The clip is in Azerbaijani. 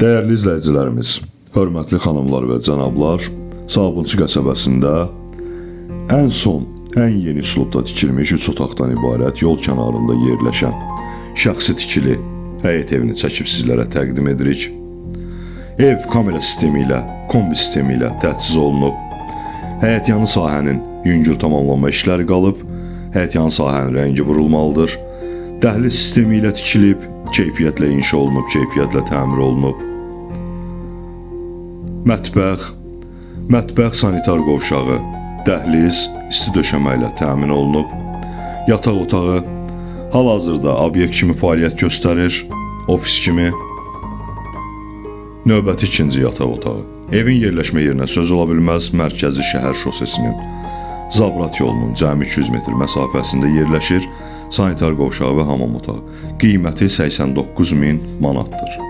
Değerli izləyicilərimiz, hörmətli xanımlar və cənablar, Sabunçu qəsəbəsində ən son, ən yeni üslubda tikilmiş 3 otaqdan ibarət yol kənarında yerləşən şəxsi tikili həyət evini çəkib sizlərə təqdim edirik. Ev kamera sistemi ilə, kombi sistemi ilə təchiz olunub. Həyətyanı sahənin yüngül tamamlanma işləri qalıb, həyətyanı sahənin rəngi vurulmalıdır. Dəhliz sistemi ilə tikilib, keyfiyyətlə inşa olunub, keyfiyyətlə təmir olunub. Mətbəx sanitar qovşağı, dəhliz, isti döşəmə ilə təmin olunub. Yataq otağı hal-hazırda obyekt kimi fəaliyyət göstərir, ofis kimi. Növbəti ikinci yataq otağı. Evin yerləşmə yerinə söz ola bilməz, mərkəzi şəhər şosesinin Zabrat yolunun cəmi 200 metr məsafəsində yerləşir, sanitar qovşağı və hamam otağı. Qiyməti 89.000 manatdır.